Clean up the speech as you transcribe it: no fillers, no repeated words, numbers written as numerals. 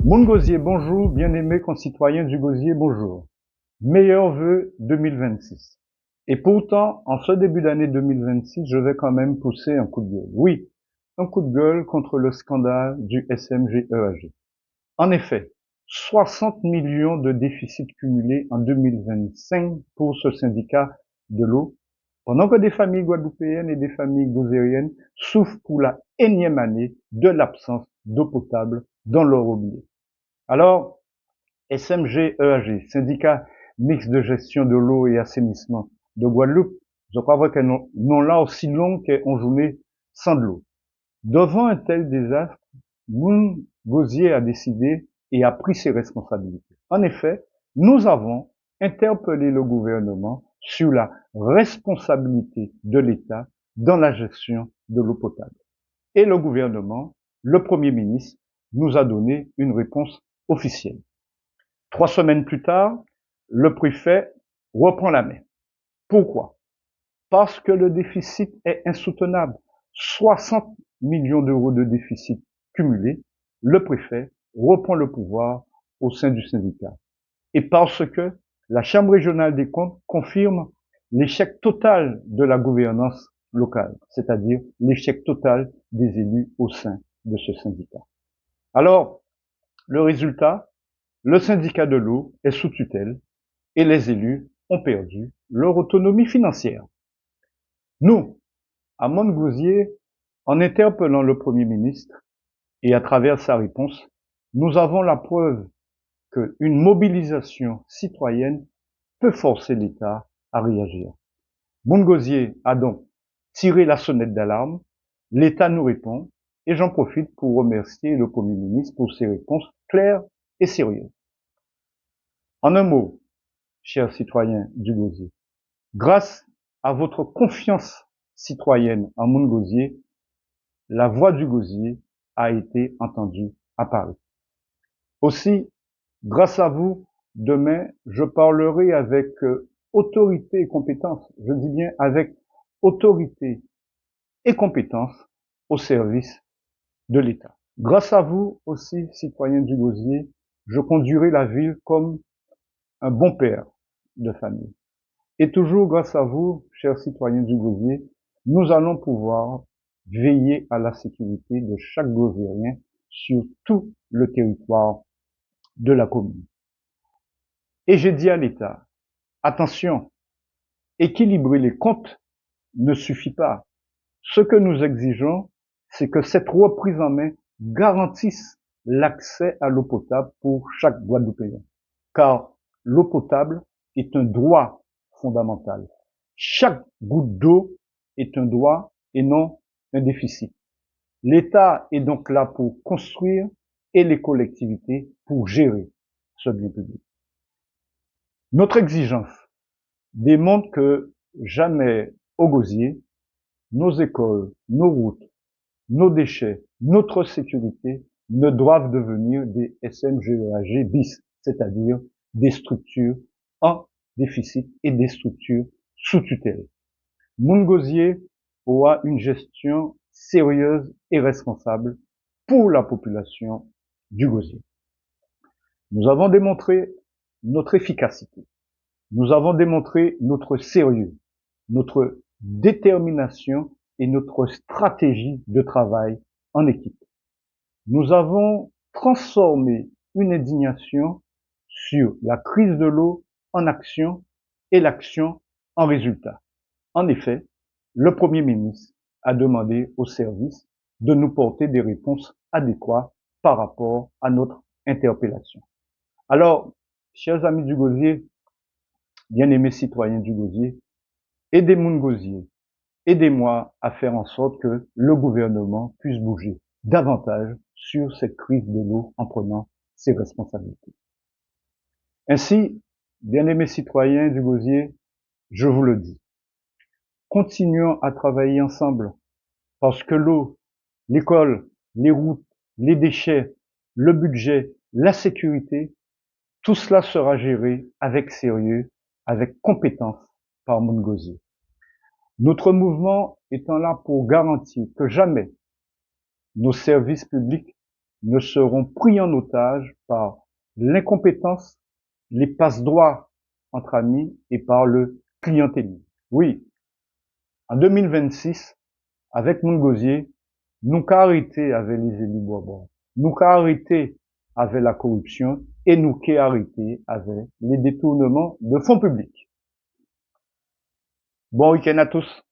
Moun Gosier, bonjour, bien-aimés concitoyens du Gosier, bonjour. Meilleurs vœux 2026. Et pourtant, en ce début d'année 2026, je vais quand même pousser un coup de gueule. Oui, un coup de gueule contre le scandale du SMG-EAG. En effet, 60 millions de déficits cumulés en 2025 pour ce syndicat de l'eau, pendant que des familles guadeloupéennes et des familles gosiériennes souffrent pour la énième année de l'absence d'eau potable dans leur robinet. Alors, SMG-EAG, syndicat mixte de gestion de l'eau et assainissement de Guadeloupe, je crois vrai que non là aussi long qu'une journée sans de l'eau. Devant un tel désastre, Moun Gosier a décidé et a pris ses responsabilités. En effet, nous avons interpellé le gouvernement sur la responsabilité de l'État dans la gestion de l'eau potable. Et le gouvernement, le Premier ministre, nous a donné une réponse officielle. 3 semaines plus tard, le préfet reprend la main. Pourquoi? Parce que le déficit est insoutenable. 60 millions d'euros de déficit cumulé. Le préfet reprend le pouvoir au sein du syndicat. Et parce que la Chambre régionale des comptes confirme l'échec total de la gouvernance locale, c'est-à-dire l'échec total des élus au sein de ce syndicat. Alors, le résultat, le syndicat de l'eau est sous tutelle et les élus ont perdu leur autonomie financière. Nous, à Montgausier, en interpellant le Premier ministre et à travers sa réponse, nous avons la preuve qu'une mobilisation citoyenne peut forcer l'État à réagir. Montgausier a donc tiré la sonnette d'alarme, l'État nous répond, et j'en profite pour remercier le Premier ministre pour ses réponses claires et sérieuses. En un mot, chers citoyens du Gosier, grâce à votre confiance citoyenne en Moun Gosier, la voix du Gosier a été entendue à Paris. Aussi, grâce à vous, demain, je parlerai avec autorité et compétence, je dis bien avec autorité et compétence au service de l'État. Grâce à vous aussi, citoyens du Gosier, je conduirai la ville comme un bon père de famille. Et toujours grâce à vous, chers citoyens du Gosier, nous allons pouvoir veiller à la sécurité de chaque Gosierien sur tout le territoire de la commune. Et j'ai dit à l'État, attention, équilibrer les comptes ne suffit pas. Ce que nous exigeons, c'est que cette reprise en main garantisse l'accès à l'eau potable pour chaque Guadeloupéen. Car l'eau potable est un droit fondamental. Chaque goutte d'eau est un droit et non un déficit. L'État est donc là pour construire et les collectivités pour gérer ce bien public. Notre exigence démontre que jamais au Gosier, nos écoles, nos routes, nos déchets, notre sécurité ne doivent devenir des SMGEAG bis, c'est-à-dire des structures en déficit et des structures sous tutelle. Moun Gosier aura une gestion sérieuse et responsable pour la population du Gosier. Nous avons démontré notre efficacité. Nous avons démontré notre sérieux, notre détermination et notre stratégie de travail en équipe. Nous avons transformé une indignation sur la crise de l'eau en action et l'action en résultat. En effet, le Premier ministre a demandé aux services de nous porter des réponses adéquates par rapport à notre interpellation. Alors, chers amis du Gosier, bien-aimés citoyens du Gosier, aidez Moun Gosier, aidez-moi à faire en sorte que le gouvernement puisse bouger davantage sur cette crise de l'eau en prenant ses responsabilités. Ainsi, bien-aimés citoyens du Gosier, je vous le dis, continuons à travailler ensemble parce que l'eau, l'école, les routes, les déchets, le budget, la sécurité, tout cela sera géré avec sérieux, avec compétence par Moun Gosier. Notre mouvement étant là pour garantir que jamais nos services publics ne seront pris en otage par l'incompétence, les passe-droits entre amis et par le clientélisme. Oui, en 2026, avec Moun Gosier, nous qu'à arrêter avec les élus Bourbon, nous qu'à arrêter avec la corruption et nous qu'à arrêter avec les détournements de fonds publics. Bon week-end à tous.